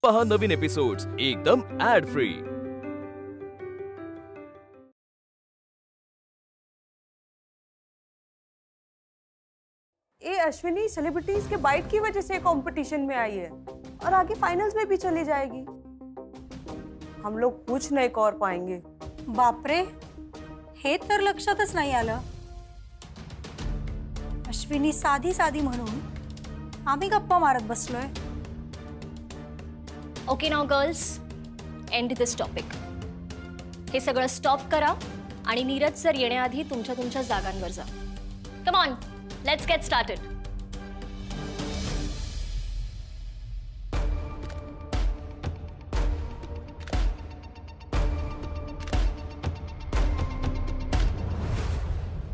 पहा नवीन एपिसोड्स एकदम add free. ये अश्विनी सेलिब्रिटीज के बाइट की वजह से कंपटीशन में आई है और आगे फाइनल्स में भी चली जाएगी। हम लोग कुछ नहीं कर पाएंगे। बापरे, हे तर लक्षातच नाही आलं। अश्विनी साधी साधी म्हणून आम्ही गप्पा मारत बसलोय। ओके नाउ गर्ल्स, एंड दिस टॉपिक। हे सगळं स्टॉप करा आणि नीरज सर येण्याआधी तुमच्या तुमच्या जागांवर जा। Come on, let's get started.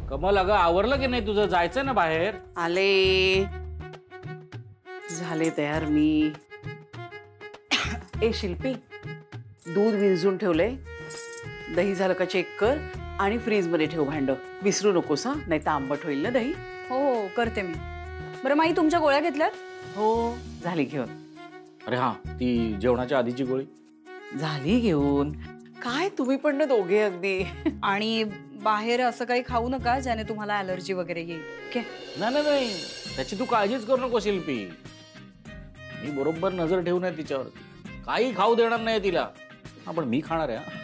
Kamal, अगं आवरलं की नाही तुझं? जायचं ना बाहेर? आले, झाले तयार मी। ए शिल्पी, दूध विरजून ठेवलंय, दही झालं का चेक कर आणि फ्रीज मध्ये ठेव भांड। विसरू नकोस हा, नाही तर आंबट होईल ना दही। हो करते मी। बरं माई, तुमच्या गोळ्या घेतल्यात? हो झाली घेऊन। अरे हा, ती जेवणाच्या आधीची गोळी झाली घेऊन। काय तुम्ही पण ना दोघे अगदी। आणि बाहेर असं काही खाऊ नका ज्याने तुम्हाला ॲलर्जी वगैरे येईल। ओके? नाही, त्याची तू काळजीच करू नको शिल्पी। मी बरोबर नजर ठेवून आहे तिच्यावर, काही खाऊ देणार नाही तिला। हा पण मी खाणार आहे।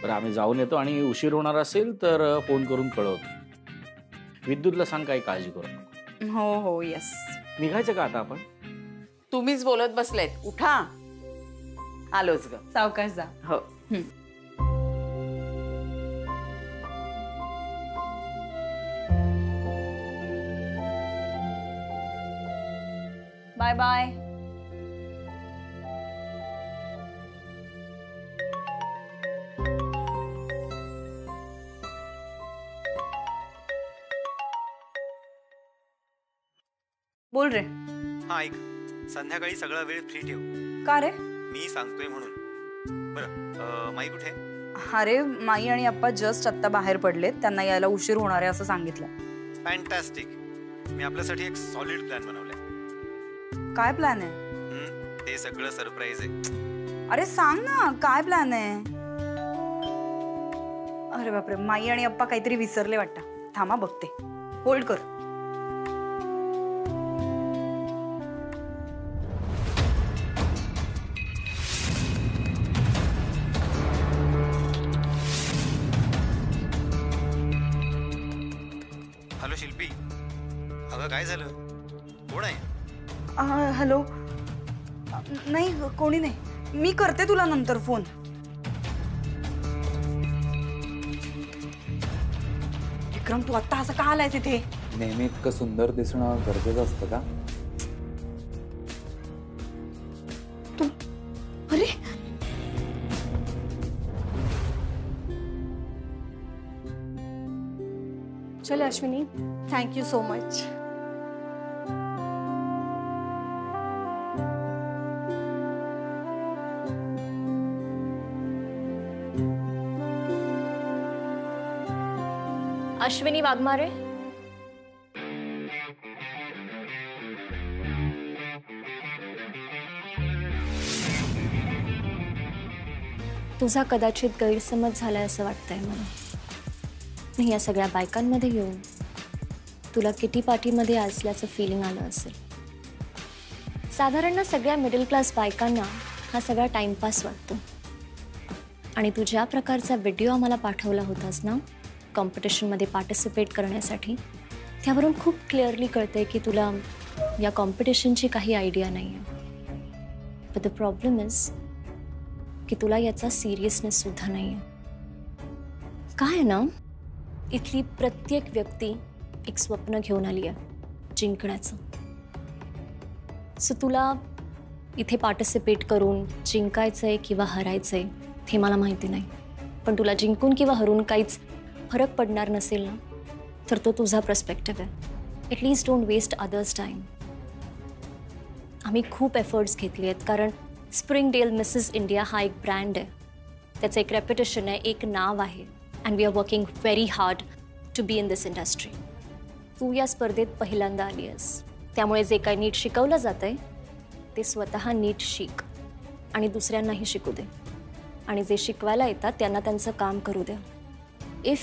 बरं आम्ही जाऊन येतो आणि उशीर होणार असेल तर फोन करून कळवतो। विद्युतला सांग काही काळजी करू नको। हो हो यस। निघायचं का आता आपण? तुम्हीच बोलत बसलेत, उठा। आलोच ग। सावकाश जा। हो। Bye bye. बोल रे। हा ऐक, संध्याकाळी सगळा वेळ फ्री ठेव। का रे? मी सांगतोय म्हणून। बरं माई कुठे? अरे माई आणि अप्पा जस्ट आत्ता बाहेर पडलेत, त्यांना यायला उशीर होणार आहे असं सांगितलं। फॅन्टॅस्टिक। मी आपल्यासाठी एक सॉलिड प्लॅन बनवलाय। काय प्लॅन आहे? ते सगळं सरप्राईज आहे। अरे सांग ना, काय प्लॅन आहे? अरे बापरे, माई आणि अप्पा काहीतरी विसरले वाटतं। थांबा बघते, होल्ड कर। हॅलो शिल्पी, अगं काय झालं? कोण आहे? हॅलो, नाही कोणी नाही, मी करते तुला नंतर फोन। विक्रम, तू आता असं का आलायस इथे? नेहमी इतकं सुंदर दिसणं गरजेचं असतं का? तू अरे चल Ashwini, thank you so much. Ashwini Waghmare, तुझा कदाचित गैरसमज झालाय असं वाटतंय मला। मी या सगळ्या बायकांमध्ये येऊन तुला किटी पार्टीमध्ये असल्याचं फीलिंग आलं असेल। साधारण सगळ्या मिडल क्लास बायकांना हा सगळा टाइमपास वाटतो। आणि तू ज्या प्रकारचा व्हिडिओ आम्हाला पाठवला होतास ना कॉम्पिटिशनमध्ये पार्टिसिपेट करण्यासाठी, त्यावरून खूप क्लिअरली कळतंय की तुला या कॉम्पिटिशनची काही आयडिया नाही आहे। बट द प्रॉब्लेम इज की तुला याचा सिरियसनेस सुद्धा नाही आहे। काय आहे ना, इथली प्रत्येक व्यक्ती एक स्वप्न घेऊन आली आहे जिंकण्याचं। सो तुला इथे पार्टिसिपेट करून जिंकायचं आहे किंवा हरायचं आहे हे मला माहिती नाही, पण तुला जिंकून किंवा हरून काहीच फरक पडणार नसेल ना, तर तो तुझा पर्स्पेक्टिव्ह आहे। At least don't waste others time. आम्ही खूप एफर्ट्स घेतले आहेत, कारण स्प्रिंगडेल मिसेस इंडिया हा एक ब्रँड आहे, त्याचं एक रेप्युटेशन आहे, एक नाव आहे, and we are working very hard to be in this industry. तू या स्पर्धेत पहिल्यांदा आली आहेस, त्यामुळे जे काही नीट शिकवलं जातंय ते स्वतः नीट शिक आणि दुसऱ्यांनाही शिकू दे आणि जे शिकवायला येतात त्यांना त्यांचं काम करू द्या. If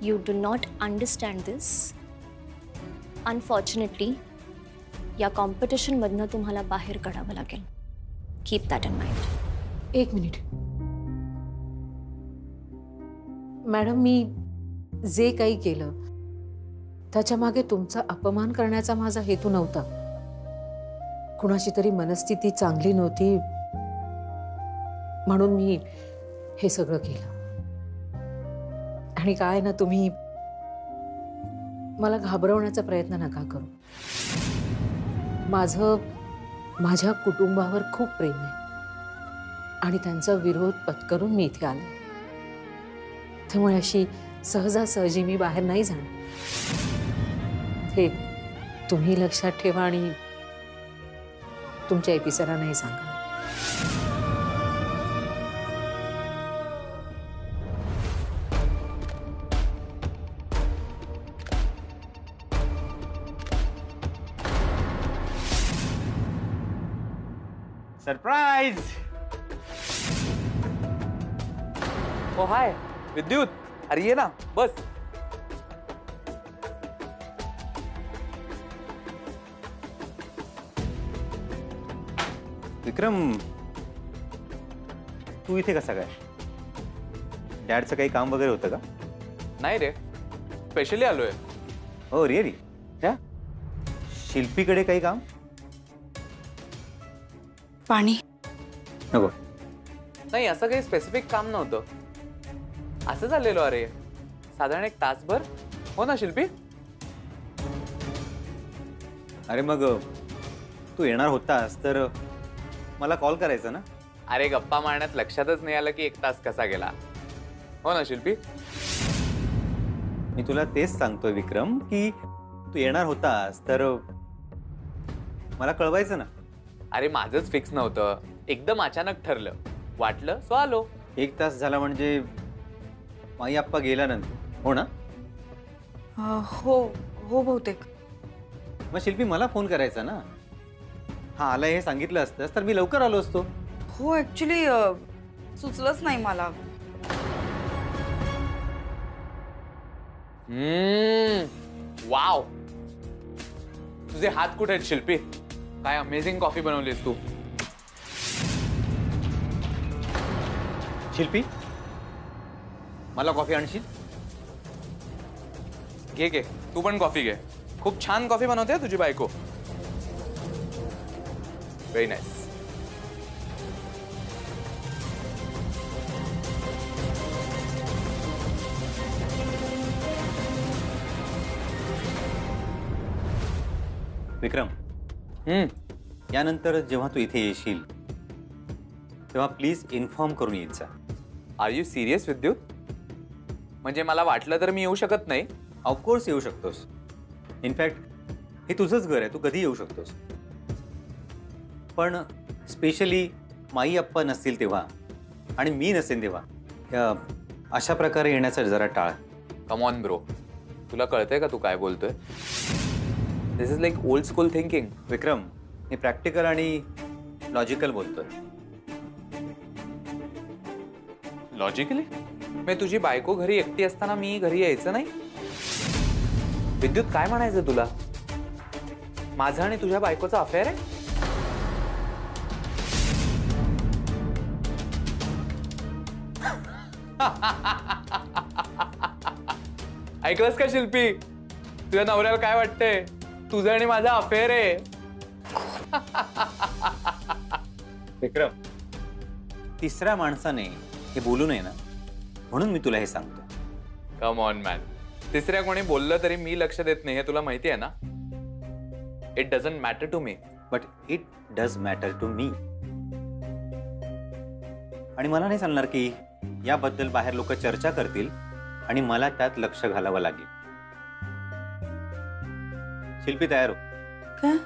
you do not understand this, unfortunately या कॉम्पिटिशनमधनं तुम्हाला बाहेर काढावं लागेल. Keep that in mind. एक मिनिट मॅडम, मी जे काही केलं त्याच्या मागे तुमचा अपमान करण्याचा माझा हेतू नव्हता. कुणाची तरी मनस्थिती चांगली नव्हती म्हणून मी हे सगळं केलं. आणि काय ना, तुम्ही मला घाबरवण्याचा प्रयत्न नका करू. माझ्या कुटुंबावर खूप प्रेम आहे आणि त्यांचा विरोध पत्करून मी इथे आले. त्यामुळे अशी सहजासहजी मी बाहेर नाही जाणार. हे तुम्ही लक्षात ठेवा आणि तुमच्या एपिसोडला नाही सांगा. सरप्राईज. ओ हाय विद्युत, अरे ये ना बस. विक्रम, तू इथे कसा काय? डॅडचं काही काम वगैरे होतं का? नाही रे, स्पेशली आलोय. हो रिअली? या शिल्पीकडे काही काम? पाणी नको. नाही, असं काही स्पेसिफिक काम नव्हतं. असं झालेलो अरे, साधारण 1 तासभर. हो ना शिल्पी? अरे मग तू येणार होतास तर मला कॉल करायचा ना. अरे गप्पा मारण्यात लक्षातच नाही आलं की 1 तास कसा गेला. हो ना शिल्पी? मी तुला तेच सांगतोय विक्रम की तू येणार होतास तर मला कळवायचं ना. अरे माझंच फिक्स नव्हतं, एकदम अचानक ठरलं, वाटलं सो आलो. 1 तास झाला म्हणजे माई आप्पा गेल्यानंतर. हो ना? हो हो बहुतेक. मग शिल्पी मला फोन करायचा ना. हा आलाय हे सांगितलं असतंस तर मी लवकर आलो असतो. हो ऍक्च्युली सुचलंच नाही मला. वाव, तुझे हात कुठे आहेत शिल्पी? काय अमेझिंग कॉफी बनवलीस तू. शिल्पी, मला कॉफी आणशील? घे घे, तू पण कॉफी घे. खूप छान कॉफी बनवते तुझी बायको. Very nice. विक्रम, यानंतर जेव्हा तू इथे येशील तेव्हा प्लीज इन्फॉर्म करून येत जा. आर यू सिरियस विद्युत? म्हणजे मला वाटलं तर मी येऊ शकत नाही? ऑफकोर्स येऊ शकतोस. इनफॅक्ट हे तुझंच घर आहे, तू कधी येऊ शकतोस. पण स्पेशली माई आप्पा नसतील तेव्हा आणि मी नसेन तेव्हा अशा प्रकारे येण्याचं जरा टाळ. कम ऑन ब्रो, तुला कळतंय का तू काय बोलतोय? This is like old school thinking. Vikram, मी प्रॅक्टिकल आणि लॉजिकल बोलतोय. लॉजिकली? मी तुझी बायको घरी एकटी असताना मी घरी यायचं नाही? विद्युत, काय म्हणायचं तुला? माझं आणि तुझ्या बायकोचं अफेअर आहे? ऐकलंस का शिल्पी? तुझ्या नवऱ्याला काय वाटतंय? तुझं आणि माझा अफेअर आहे. विक्रम, तिसऱ्या माणसाने हे बोलू नये ना, म्हणून मी तुला हे सांगतो. कम ऑन मॅन, तिसऱ्या कोणी बोललं तरी मी लक्ष देत नाही हे तुला माहिती आहे ना. It doesn't matter to me. But it does matter to me. आणि मला नाही सांगणार की याबद्दल बाहेर लोक चर्चा करतील आणि मला त्यात लक्ष घालावं लागेल. शिल्पी तयार हो. काय?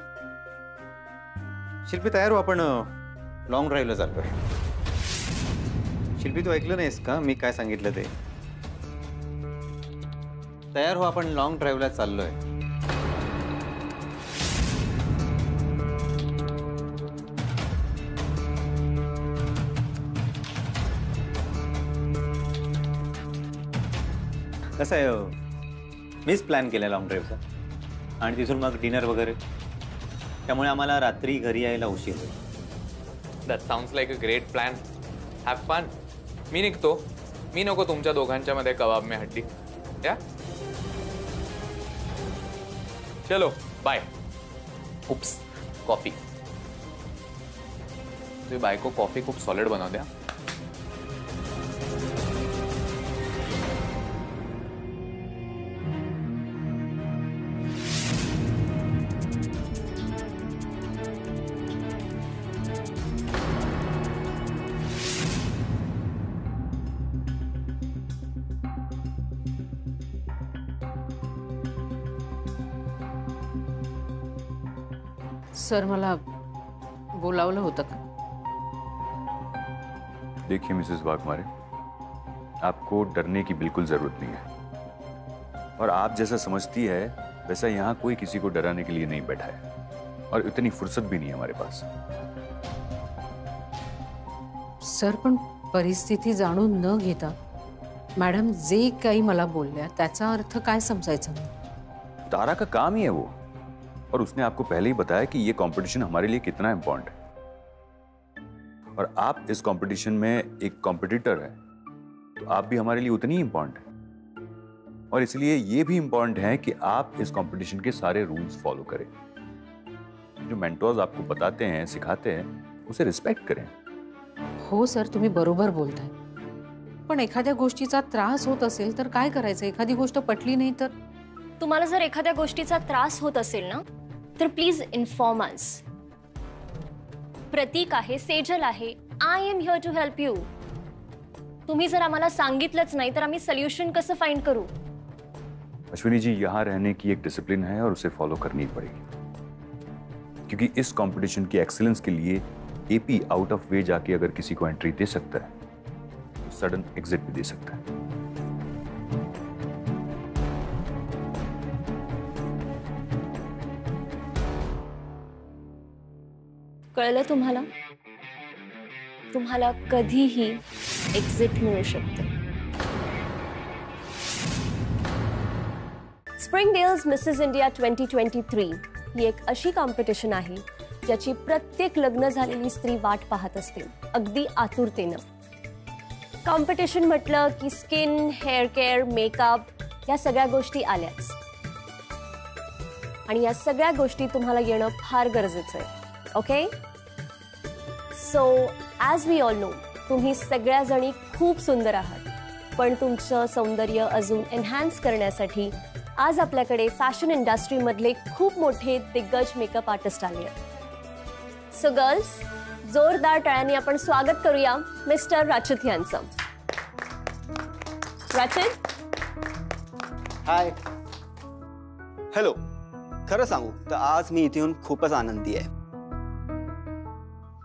शिल्पी तयार हो, आपण लॉंग ड्राईव्हला चाललोय. शिल्पी, तू ऐकलं नाहीस का मी काय सांगितलं ते? तयार हो, आपण लॉंग ड्राईव्हला चाललोय. कसं आहे, मीच प्लॅन केला लॉंग ड्राईव्हचा आणि तिथून मग डिनर वगैरे, त्यामुळे आम्हाला रात्री घरी यायला उशीर होईल. That sounds like a great plan. Have fun. मी निघतो. मी नको तुमच्या दोघांच्या मध्ये कबाब में हड्डी. या चलो बाय. Oops, coffee. तुझी बायको कॉफी खूप सॉलिड बनवते. सर मला बोलावलं होतं का? देखिए मिसेस वाघमारे, आपको डरने की बिल्कुल जरूरत नहीं है, और आप जैसा समझती है वैसा यहाँ कोई किसी को डराने के लिए नहीं बैठा है, और इतनी फुर्सत भी नहीं है हमारे पास. सर पण परिस्थिती जाणून न घेता मॅडम जे काही मला बोलल्या त्याचा अर्थ काय समजायचा? तारा का काम ही है वो, और उसने आपको पहले ही बताया कि ये कंपटीशन हमारे लिए कितना इंपॉर्टेंट है, और आप इस कंपटीशन में एक कॉम्पिटिटर है, तो आप भी हमारे लिए उतनी ही इंपॉर्टेंट है, और इसलिए ये भी इंपॉर्टेंट है कि आप इस कंपटीशन के सारे रूल्स फॉलो करें. जो मेंटोर्स आपको बताते हैं, सिखाते हैं, उसे रिस्पेक्ट करें. हो सर, तुम्ही बरोबर बोलताय, पण एखाद्या गोष्टीचा त्रास होत असेल तर काय करायचं? एखादी गोष्ट पटली नाही तर? तुम्हाला जर एखाद्या गोष्टीचा त्रास होत असेल ना, तर प्लीज इन्फॉर्म अस. प्रतीक आहे, सेजल आहे, I am here to help you. तुम्ही जर आम्हाला सांगितलंच नाही तर आम्ही सोल्यूशन कसं फाइंड करू? अश्विनी जी, यहाँ रहने की एक डिसिप्लिन है और उसे फॉलो करनी पड़ेगी, क्योंकि इस कंपटीशन की एक्सीलेंस के लिए एपी आउट ऑफ वे जाके अगर किसी को एंट्री दे सकता है तो सडन एग्जिट भी दे सकता है. कळलं तुम्हाला? तुम्हाला कधीही एक्झिट मिळू शकते. स्प्रिंगडेल्स मिसेस इंडिया 2023 ही एक अशी कॉम्पिटिशन आहे ज्याची प्रत्येक लग्न झालेली स्त्री वाट पाहत असते, अगदी आतुरतेनं. कॉम्पिटिशन म्हटलं की स्किन, हेअर केअर, मेकअप या सगळ्या गोष्टी आल्याच, आणि या सगळ्या गोष्टी तुम्हाला येणं फार गरजेचं आहे. Okay, so as we all know, तुम्ही सगळ्या जणी खूप सुंदर आहात, पण तुमचं सौंदर्य अजून एनहान्स करण्यासाठी आज आपल्याकडे फॅशन इंडस्ट्रीमधले खूप मोठे दिग्गज मेकअप आर्टिस्ट आले आहेत. सो गर्ल्स, जोरदार टाळ्यांनी आपण स्वागत करूया मिस्टर राचित यांचं. राचित, हाय. हॅलो. खरं सांगू तर आज मी इथे येऊन खूपच आनंदी आहे.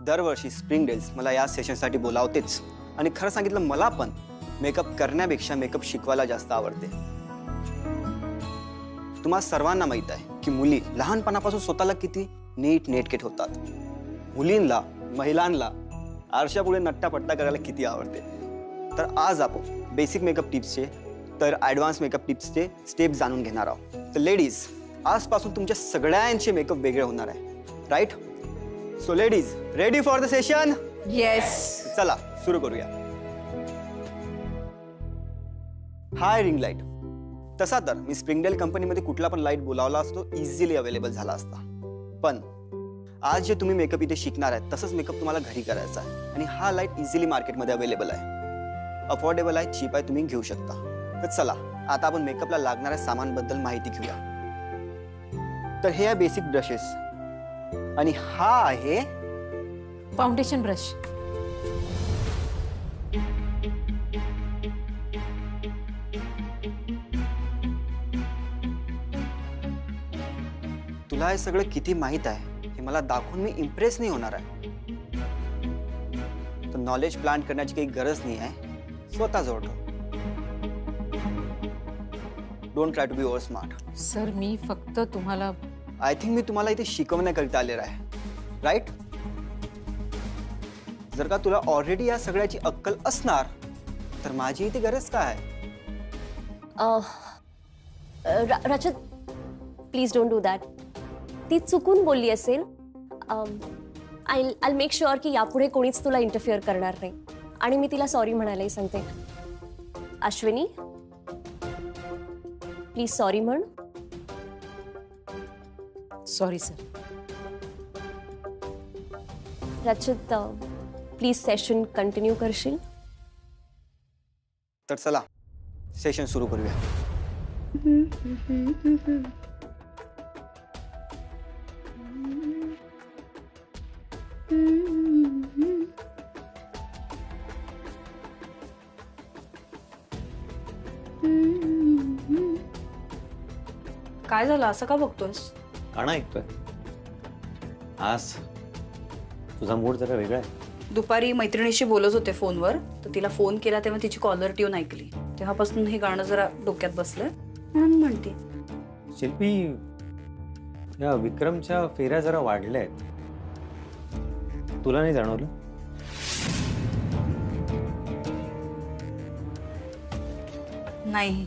दरवर्षी स्प्रिंगडेल्स मला या सेशनसाठी बोलावतेच, आणि खरं सांगितलं मला पण मेकअप करण्यापेक्षा मेकअप शिकवायला जास्त आवडते. तुम्हा सर्वांना माहित आहे की मुली लहानपणापासून स्वतःला किती नीट नेटकेट होतात. मुलींना, महिलांना आरशापुढे नट्टापट्टा करायला किती आवडते. तर आज आपण बेसिक मेकअप टिप्सचे तर ॲडव्हान्स मेकअप टिप्सचे स्टेप जाणून घेणार आहोत. तर लेडीज, आजपासून तुमच्या सगळ्यांचे मेकअप वेगळे होणार आहे, right? So ladies, ready for the session? Yes. चला सुरू करूया. Hi ring light. तसा तर मी स्प्रिंगडेल कंपनीमध्ये कुठला पण लाईट बोलावला असतो, इझिली अवेलेबल झाला असता. पण आज जे तुम्ही मेकअप इथे शिकणार आहे तसंच मेकअप तुम्हाला घरी करायचा आहे, आणि हा लाईट इझिली मार्केटमध्ये अवेलेबल आहे, अफोर्डेबल आहे, चीप आहे, तुम्ही घेऊ शकता. तर चला आता आपण मेकअपला लागणाऱ्या सामानबद्दल माहिती घेऊया. तर हे आहे बेसिक ब्रशेस, आणि हा आहे फाउंडेशन ब्रश. तुला हे सगळं किती माहित आहे हे मला दाखवून मी इम्प्रेस नाही होणार आहे. तर नॉलेज प्लांट करण्याची काही गरज नाही आहे, स्वतः जोड. Don't try to be over smart. Sir, मी फक्त तुम्हाला, आय थिंक मी तुम्हाला इथे शिकवण्याकरिता आलेला आहे, राईट? जर का तुला ऑलरेडी या सगळ्याची अक्कल असणार तर माझी इथे गरज काय आहे? रजत प्लीज डोंट डू दॅट. ती चुकून बोलली असेल. आय मेक शुअर की यापुढे कोणीच तुला इंटरफिअर करणार नाही. आणि मी तिला सॉरी म्हणायलाही सांगते. अश्विनी प्लीज सॉरी म्हण. Sorry sir. Rajat please session continue करशील. तर चला सेशन सुरू करूया. काय झालं असं का बघतोयस? गाणं ऐकतोय. आज तुझा मूड जरा वेगळा आहे. दुपारी मैत्रिणीशी बोलत होते फोनवर, तर तिला फोन केला तेव्हा तिची कॉलर ट्यून ऐकली. तेव्हापासून हे गाणं जरा डोक्यात बसलंय म्हणून म्हणते. शिल्पी, या विक्रमच्या फेऱ्या जरा वाढल्या आहेत. तुला नाही जाणवलं? नाही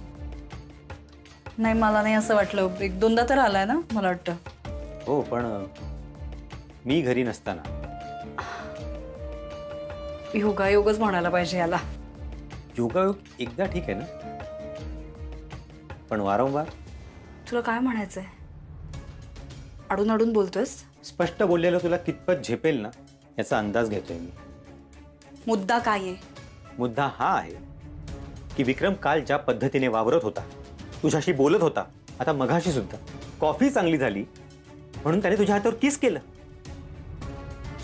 नाही, मला नाही असं वाटलं. एक दोनदा तर आलाय ना मला वाटतं. हो, पण मी घरी नसताना. योगायोगच म्हणायला पाहिजे याला. योगायोग एकदा ठीक आहे ना, पण वारंवार? तुला काय म्हणायचंय? अडून अडून बोलतोयस. स्पष्ट बोललेलं तुला कितपत झेपेल ना याचा अंदाज घेतोय मी. मुद्दा काय आहे? मुद्दा हा आहे की विक्रम काल ज्या पद्धतीने वावरत होता, तुझ्याशी बोलत होता, आता मघाशी सुद्धा कॉफी चांगली झाली म्हणून त्याने तुझ्या हातावर किस केलं.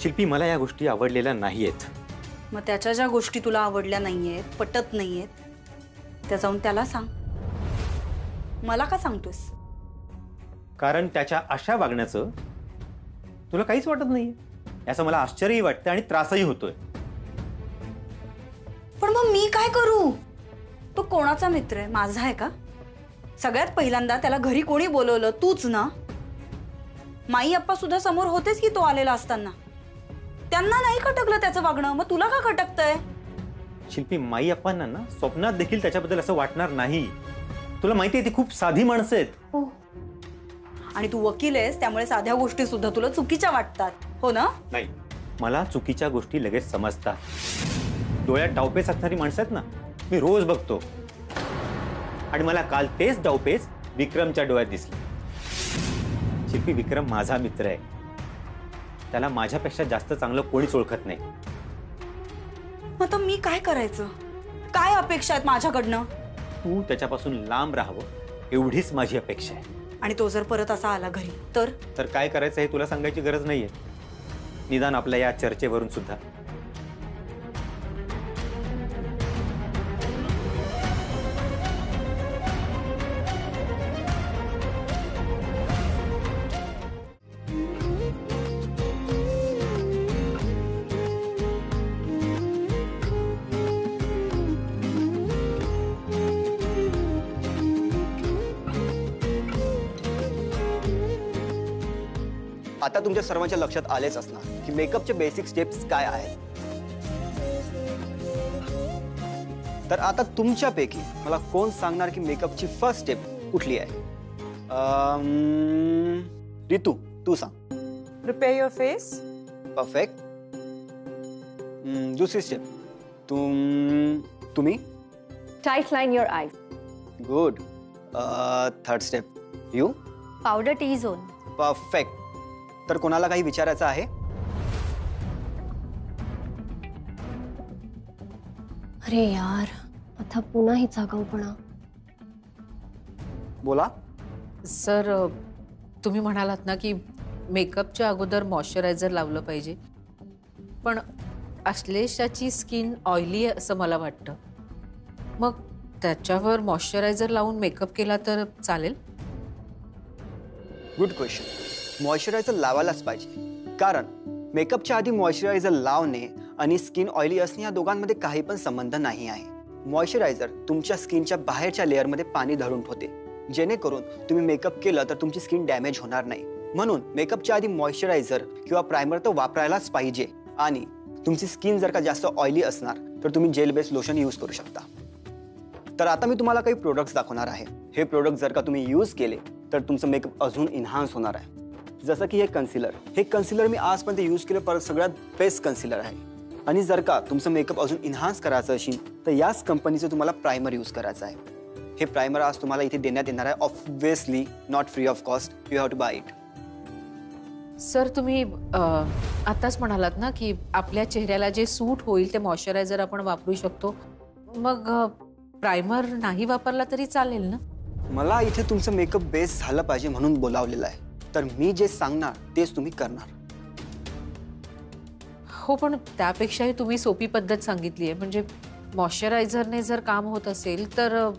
शिल्पी, मला या गोष्टी आवडलेल्या नाहीयेत. मग त्याच्या ज्या गोष्टी तुला आवडल्या नाहीयेत, पटत नाहीयेत, त्या जाऊन त्याला सांग. मला का सांगतोस? कारण त्याच्या अशा वागण्याचं तुला काहीच वाटत नाहीये याचं मला आश्चर्यही वाटतं आणि त्रासही होतोय. पण मग मी काय करू? तो कोणाचा मित्र आहे? माझा आहे का? सगळ्यात पहिल्यांदा त्याला घरी कोणी बोलवलं? तूच ना. माई अप्पा सुद्धा समोर होतेच की तो आलेला असताना. त्यांना नाही खटकलं त्याचं वागणं, मग तुला का खटकतंय? शिल्पी, माई अप्पांना ना स्वप्नात देखील त्याच्याबद्दल असं वाटणार नाही. तुला माहिती आहे ती खूप साधी माणसं आहेत. हो, आणि तू वकील आहेस त्यामुळे साध्या गोष्टी सुद्धा तुला चुकीच्या वाटतात, हो ना? नाही, मला चुकीच्या गोष्टी लगेच समजतात. डोळ्यात डावपेच असणारी माणसं आहेत ना, मी रोज बघतो. आणि मला काल तेच डावपेच विक्रमच्या डोळ्यात दिसले. शिल्पी, विक्रम माझा मित्र आहे. त्याला माझ्यापेक्षा जास्त चांगलं कोणीच ओळखत नाही. आता मी काय करायचं? काय अपेक्षा आहेत माझ्याकडनं? तू त्याच्यापासून लांब राहावं एवढीच माझी अपेक्षा आहे. आणि तो जर परत असा आला घरी तर? तर काय करायचं हे तुला सांगायची गरज नाहीये, निदान आपल्या या चर्चेवरून सुद्धा. आता तुमच्या सर्वांच्या लक्षात आलेच असणार की मेकअपचे बेसिक स्टेप्स काय आहेत. तर आता तुमच्यापैकी मला कोण सांगणार की मेकअपची फर्स्ट स्टेप कुठली आहे? रितू, तू सांग. Prepare your face. परफेक्ट. दुसरी स्टेप तुम्ही? Tight line your eyes. Good. Third step you? Powder T zone. Perfect. तर कोणाला काही विचारायचं आहे? अरे यार, आता पुन्हा ही जागावपणा. बोला. सर, तुम्ही म्हणालात ना की मेकअपच्या अगोदर मॉइश्चरायझर लावलं पाहिजे, पण अश्लेषाची स्किन ऑइली आहे असं मला वाटतं. मग त्याच्यावर मॉइश्चरायझर लावून मेकअप केला तर चालेल? Good question. मॉइश्चरायझर लावायलाच पाहिजे, कारण मेकअपच्या आधी मॉइश्चरायझर लावणे आणि स्किन ऑइली असणे या दोघांमध्ये काही पण संबंध नाही आहे. मॉइश्चरायझर तुमच्या स्किनच्या बाहेरच्या लेअरमध्ये पाणी धरून ठेवते, जेणेकरून तुम्ही मेकअप केलं तर तुमची स्किन डॅमेज होणार नाही. म्हणून मेकअपच्या आधी मॉइश्चरायझर किंवा प्रायमर तर वापरायलाच पाहिजे. आणि तुमची स्किन जर का जास्त ऑइली असणार तर तुम्ही जेल बेस्ड लोशन यूज करू शकता. तर आता मी तुम्हाला काही प्रोडक्ट्स दाखवणार आहे. हे प्रोडक्ट जर का तुम्ही यूज केले तर तुमचं मेकअप अजून इन्हान्स होणार आहे. जसं की हे कन्सिलर मी आजपर्यंत यूज केलं पर सगळ्यात बेस्ट कन्सिलर आहे. आणि जर का तुमचं मेकअप अजून इन्हान्स करायचं असेल तर याच कंपनीचं तुम्हाला प्रायमर यूज करायचं आहे. हे प्रायमर आज तुम्हाला इथे देण्यात येणार आहे, obviously not free of cost. You have to buy it. Sir तुम्ही आताच म्हणालात ना की आपल्या चेहऱ्याला जे सूट होईल ते मॉइश्चरायझर आपण वापरू शकतो, मग प्रायमर नाही वापरला तरी चालेल ना? मला इथे तुमचं मेकअप बेस झालं पाहिजे म्हणून बोलावलेलं आहे. तर मी जे सांगणार तेच तुम्ही करणार. हो, पण त्यापेक्षाही तुम्ही सोपी पद्धत सांगितली आहे. म्हणजे मॉइश्चरायझरने जर काम होत असेल तर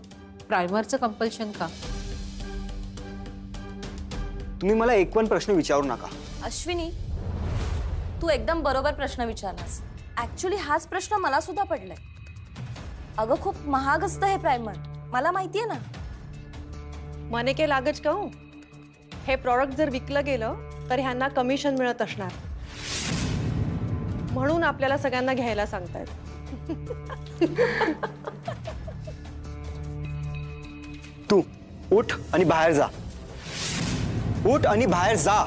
प्रायमरचं कंपल्शन का? तुम्ही मला एक पण प्रश्न विचारू नका. अश्विनी, तू एकदम बरोबर प्रश्न विचारलास. ऍक्च्युली हाच प्रश्न मला सुद्धा पडलाय. अगं खूप महाग असतं हे प्रायमर, मला माहितीये ना. मने के लागच कहूं, हे प्रॉडक्ट जर विकलं गेलं तर ह्यांना कमिशन मिळत असणार, म्हणून आपल्याला सगळ्यांना घ्यायला सांगतायत. तू उठ आणि बाहेर जा. उठ आणि बाहेर जा.